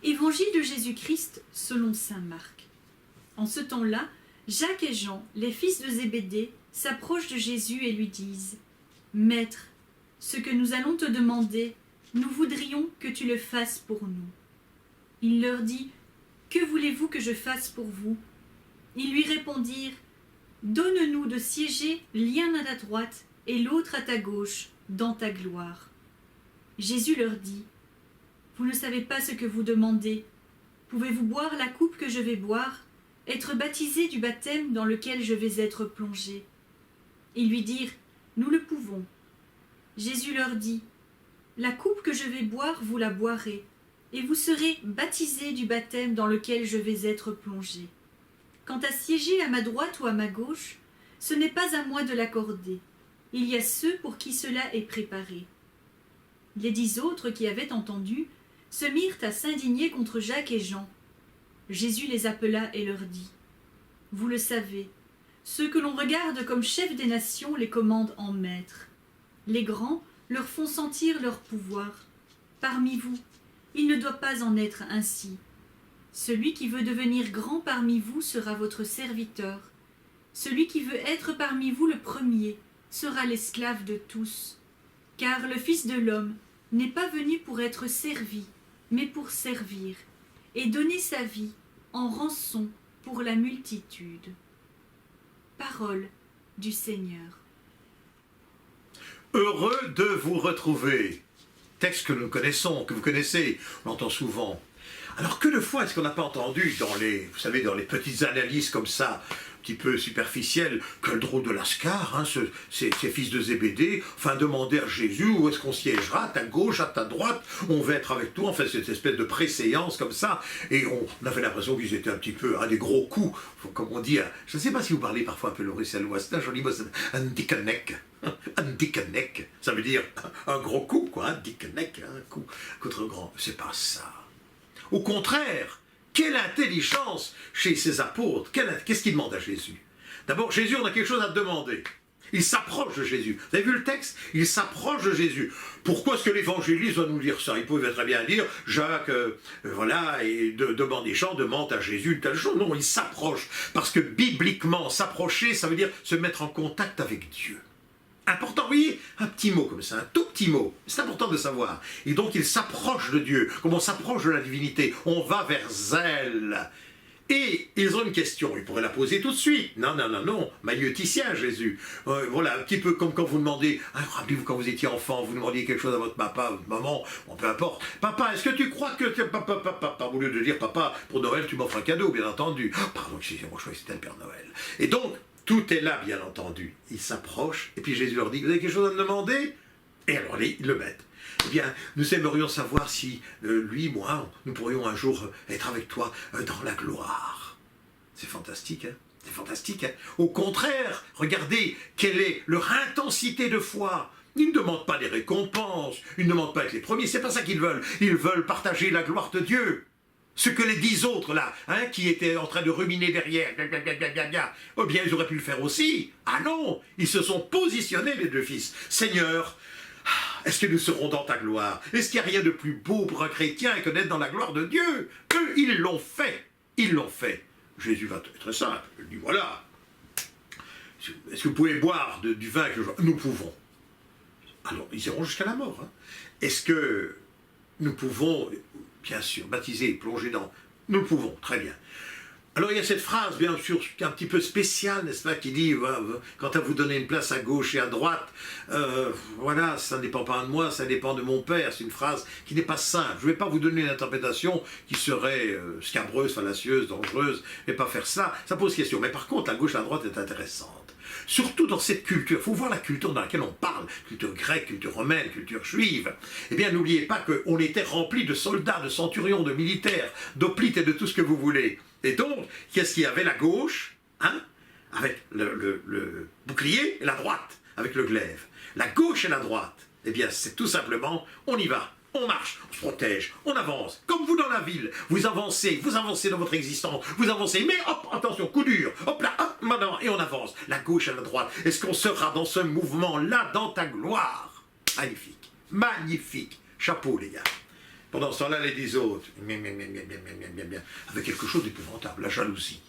Évangile de Jésus-Christ selon saint Marc. En ce temps-là, Jacques et Jean, les fils de Zébédée, s'approchent de Jésus et lui disent « Maître, ce que nous allons te demander, nous voudrions que tu le fasses pour nous. » Il leur dit « Que voulez-vous que je fasse pour vous ?» Ils lui répondirent « Donne-nous de siéger l'un à ta droite et l'autre à ta gauche, dans ta gloire. » Jésus leur dit « Vous ne savez pas ce que vous demandez. Pouvez-vous boire la coupe que je vais boire, être baptisés du baptême dans lequel je vais être plongé ?» Ils lui dirent « Nous le pouvons. » Jésus leur dit « La coupe que je vais boire, vous la boirez, et vous serez baptisés du baptême dans lequel je vais être plongé. Quant à siéger à ma droite ou à ma gauche, ce n'est pas à moi de l'accorder. Il y a ceux pour qui cela est préparé. » Les 10 autres qui avaient entendu se mirent à s'indigner contre Jacques et Jean. Jésus les appela et leur dit « Vous le savez, ceux que l'on regarde comme chefs des nations les commandent en maîtres. Les grands leur font sentir leur pouvoir. Parmi vous, il ne doit pas en être ainsi. Celui qui veut devenir grand parmi vous sera votre serviteur. Celui qui veut être parmi vous le premier sera l'esclave de tous. Car le Fils de l'homme n'est pas venu pour être servi, mais pour servir, et donner sa vie en rançon pour la multitude. » Parole du Seigneur. Heureux de vous retrouver. Texte que nous connaissons, que vous connaissez, on l'entend souvent. Alors que de fois est-ce qu'on n'a pas entendu dans les, vous savez, dans les petites analyses comme ça, un petit peu superficielles, que le drôle de Lascar, hein, ces fils de Zébédée, enfin demander à Jésus où est-ce qu'on siégera, à ta gauche, à ta droite, on va être avec toi, enfin cette espèce de préséance comme ça, et on avait l'impression qu'ils étaient un petit peu des gros coups, comme on dit, je ne sais pas si vous parlez parfois un peu le russell-ouest, c'est un joli mot, un dickeneck. Un dickeneck, ça veut dire un gros coup, quoi, un dickeneck, un coup contre un grand. C'est pas ça. Au contraire, quelle intelligence chez ces apôtres. Qu'est-ce qu'ils demandent à Jésus? D'abord, Jésus, on a quelque chose à te demander. Il s'approche de Jésus. Vous avez vu le texte? Il s'approche de Jésus. Pourquoi est-ce que l'évangéliste va nous dire ça? Il pouvait très bien dire, Jacques, voilà, et demande des gens, demande à Jésus une telle chose. Non, il s'approche. Parce que bibliquement, s'approcher, ça veut dire se mettre en contact avec Dieu. Important, vous voyez, un petit mot comme ça, un tout petit mot, c'est important de savoir. Et donc il s'approche de Dieu, comme on s'approche de la divinité, on va vers elle. Et ils ont une question, ils pourraient la poser tout de suite. Non, non, non, non, maïeuticien Jésus. Voilà, un petit peu comme quand vous demandez, rappelez-vous quand vous étiez enfant, vous demandiez quelque chose à votre papa, à votre maman, bon, peu importe. Papa, est-ce que tu crois que... Papa, au lieu de dire, papa, pour Noël, tu m'offres un cadeau, bien entendu. Oh, pardon, excusez-moi, je croyais que c'était le Père Noël. Et donc, tout est là, bien entendu. Ils s'approchent, et puis Jésus leur dit, vous avez quelque chose à me demander? Et alors, ils le mettent. Eh bien, nous aimerions savoir si, lui, moi, nous pourrions un jour être avec toi dans la gloire. C'est fantastique, hein? C'est fantastique, hein? Au contraire, regardez quelle est leur intensité de foi. Ils ne demandent pas des récompenses, ils ne demandent pas être les premiers, c'est pas ça qu'ils veulent. Ils veulent partager la gloire de Dieu. Ce que les 10 autres, là, hein, qui étaient en train de ruminer derrière, oh bien, ils auraient pu le faire aussi. Ah non, ils se sont positionnés, les 2 fils. Seigneur, est-ce que nous serons dans ta gloire? Est-ce qu'il n'y a rien de plus beau pour un chrétien que d'être dans la gloire de Dieu? Eux, ils l'ont fait. Ils l'ont fait. Jésus va être très simple. Il dit, voilà. Est-ce que vous pouvez boire du vin que je... Nous pouvons. Alors, ils iront jusqu'à la mort. Hein. Est-ce que nous pouvons... Bien sûr, baptisé, plongé dans... Nous le pouvons, très bien. Alors il y a cette phrase, bien sûr, un petit peu spéciale, n'est-ce pas, qui dit, quant à vous donner une place à gauche et à droite, voilà, ça ne dépend pas de moi, ça dépend de mon Père. C'est une phrase qui n'est pas simple. Je ne vais pas vous donner une interprétation qui serait scabreuse, fallacieuse, dangereuse, je ne vais pas faire ça. Ça pose question. Mais par contre, la gauche et la droite est intéressante. Surtout dans cette culture, il faut voir la culture dans laquelle on parle, culture grecque, culture romaine, culture juive. Eh bien, n'oubliez pas qu'on était rempli de soldats, de centurions, de militaires, d'hoplites et de tout ce que vous voulez. Et donc, qu'est-ce qu'il y avait? La gauche, hein, avec le bouclier, et la droite, avec le glaive. La gauche et la droite, eh bien, c'est tout simplement, on y va. On marche, on se protège, on avance, comme vous dans la ville, vous avancez dans votre existence, vous avancez, mais hop, attention, coup dur, hop là, hop, maintenant, et on avance, la gauche et la droite. Est-ce qu'on sera dans ce mouvement-là, dans ta gloire? Magnifique, magnifique, chapeau les gars. Pendant ce temps-là, les 10 autres, avec quelque chose d'épouvantable, la jalousie.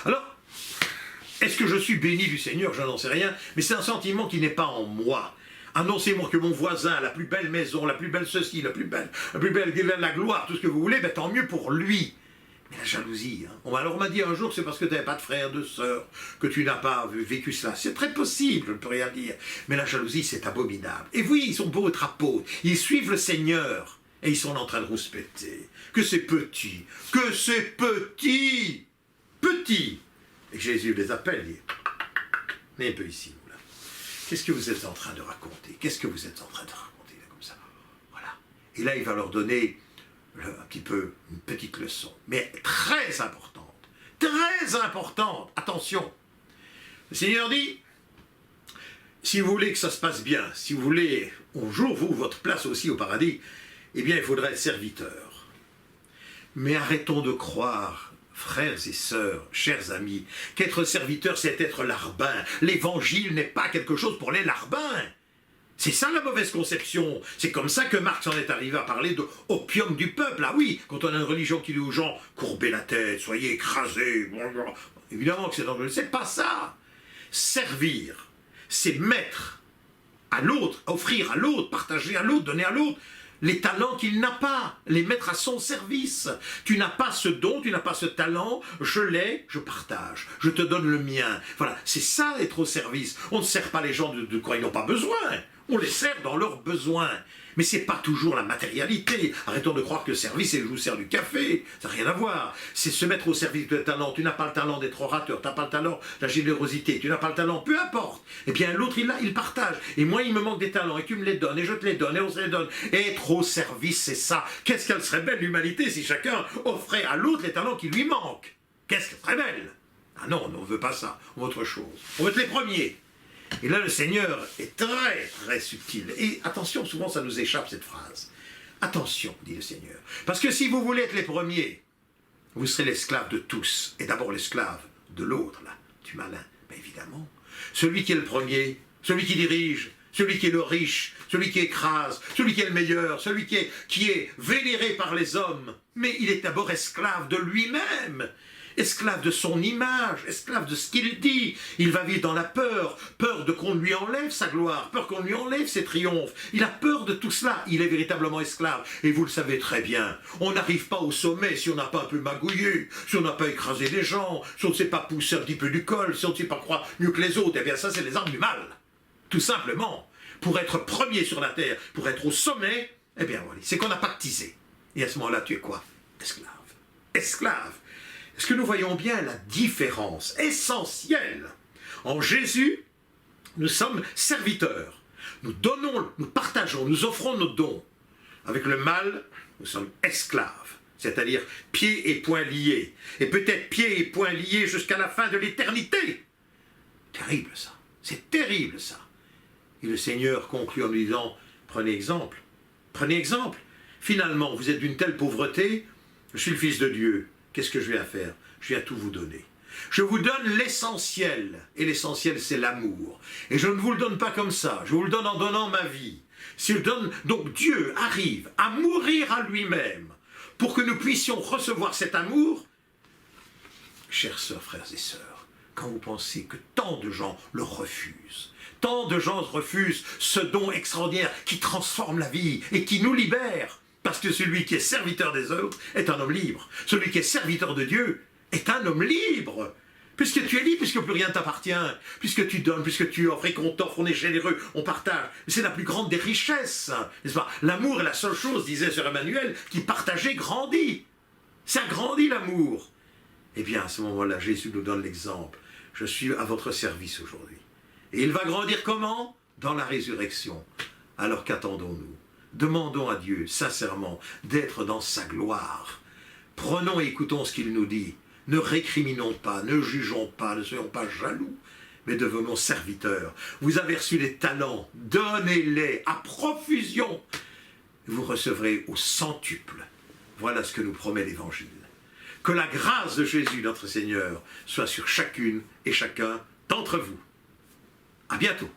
Alors, est-ce que je suis béni du Seigneur? Je n'en sais rien, mais c'est un sentiment qui n'est pas en moi. Annoncez-moi que mon voisin a la plus belle maison, la plus belle ceci, la plus belle, la gloire, tout ce que vous voulez, ben, tant mieux pour lui. Mais la jalousie, hein. Alors on m'a dit un jour, c'est parce que tu n'avais pas de frère, de sœur, que tu n'as pas vécu cela. C'est très possible, je ne peux rien dire. Mais la jalousie, c'est abominable. Et oui, ils sont beaux être apôtres, ils suivent le Seigneur, et ils sont en train de rouspéter. Que c'est petit, petit. Et Jésus les appelle, il dit, venez un peu ici, vous là. Qu'est-ce que vous êtes en train de raconter? Qu'est-ce que vous êtes en train de raconter, là, comme ça? Voilà. Et là, il va leur donner un petit peu une petite leçon, mais très importante. Très importante. Attention. Le Seigneur dit, si vous voulez que ça se passe bien, si vous voulez, un jour, vous, votre place aussi au paradis, eh bien, il faudra être serviteur. Mais arrêtons de croire, frères et sœurs, chers amis, qu'être serviteur, c'est être larbin. L'évangile n'est pas quelque chose pour les larbins. C'est ça la mauvaise conception. C'est comme ça que Marx en est arrivé à parler de opium du peuple. Ah oui, quand on a une religion qui dit aux gens, courbez la tête, soyez écrasés. Évidemment que c'est dangereux. C'est pas ça. Servir, c'est mettre à l'autre, offrir à l'autre, partager à l'autre, donner à l'autre les talents qu'il n'a pas, les mettre à son service. Tu n'as pas ce don, tu n'as pas ce talent, je l'ai, je partage, je te donne le mien. Voilà, c'est ça être au service. On ne sert pas les gens de quoi ils n'ont pas besoin. On les sert dans leurs besoins. Mais c'est pas toujours la matérialité. Arrêtons de croire que le service, c'est je vous sers du café. Ça n'a rien à voir. C'est se mettre au service de talent. Tu n'as pas le talent d'être orateur, tu n'as pas le talent de la générosité, tu n'as pas le talent, peu importe. Eh bien, l'autre, il partage. Et moi, il me manque des talents, et tu me les donnes, et je te les donne, et on se les donne. Et être au service, c'est ça. Qu'est-ce qu'elle serait belle, l'humanité, si chacun offrait à l'autre les talents qui lui manquent. Qu'est-ce qu'elle serait belle. Ah non, on ne veut pas ça. On veut autre chose. On veut être les premiers. Et là, le Seigneur est très, très subtil. Et attention, souvent, ça nous échappe, cette phrase. Attention, dit le Seigneur. Parce que si vous voulez être les premiers, vous serez l'esclave de tous. Et d'abord l'esclave de l'autre, là, du malin. Mais évidemment, celui qui est le premier, celui qui dirige, celui qui est le riche, celui qui écrase, celui qui est le meilleur, celui qui est vénéré par les hommes, mais il est d'abord esclave de lui-même. Esclave de son image, esclave de ce qu'il dit. Il va vivre dans la peur, peur de qu'on lui enlève sa gloire, peur qu'on lui enlève ses triomphes. Il a peur de tout cela, il est véritablement esclave. Et vous le savez très bien, on n'arrive pas au sommet si on n'a pas un peu magouillé, si on n'a pas écrasé les gens, si on ne sait pas pousser un petit peu du col, si on ne sait pas croire mieux que les autres. Eh bien ça, c'est les armes du mal. Tout simplement. Pour être premier sur la terre, pour être au sommet, eh bien voilà, c'est qu'on a pactisé. Et à ce moment-là, tu es quoi? Esclave. Esclave. Est-ce que nous voyons bien la différence essentielle? En Jésus, nous sommes serviteurs. Nous donnons, nous partageons, nous offrons nos dons. Avec le mal, nous sommes esclaves, c'est-à-dire pieds et poings liés. Et peut-être pieds et poings liés jusqu'à la fin de l'éternité. Terrible ça, c'est terrible ça. Et le Seigneur conclut en nous disant, prenez exemple, prenez exemple. Finalement, vous êtes d'une telle pauvreté, je suis le Fils de Dieu. Qu'est-ce que je viens faire? Je viens tout vous donner. Je vous donne l'essentiel. Et l'essentiel, c'est l'amour. Et je ne vous le donne pas comme ça. Je vous le donne en donnant ma vie. Donc Dieu arrive à mourir à lui-même pour que nous puissions recevoir cet amour. Chères sœurs, frères et sœurs, quand vous pensez que tant de gens le refusent, tant de gens refusent ce don extraordinaire qui transforme la vie et qui nous libère, parce que celui qui est serviteur des autres est un homme libre. Celui qui est serviteur de Dieu est un homme libre. Puisque tu es libre, puisque plus rien ne t'appartient, puisque tu donnes, puisque tu offres et qu'on t'offre, on est généreux, on partage. C'est la plus grande des richesses, n'est-ce pas? L'amour est la seule chose, disait Sœur Emmanuel, qui partagé grandit. Ça grandit l'amour. Eh bien, à ce moment-là, Jésus nous donne l'exemple. Je suis à votre service aujourd'hui. Et il va grandir comment? Dans la résurrection. Alors qu'attendons-nous? Demandons à Dieu, sincèrement, d'être dans sa gloire. Prenons et écoutons ce qu'il nous dit. Ne récriminons pas, ne jugeons pas, ne soyons pas jaloux, mais devenons serviteurs. Vous avez reçu les talents, donnez-les à profusion. Vous recevrez au centuple. Voilà ce que nous promet l'Évangile. Que la grâce de Jésus, notre Seigneur, soit sur chacune et chacun d'entre vous. À bientôt.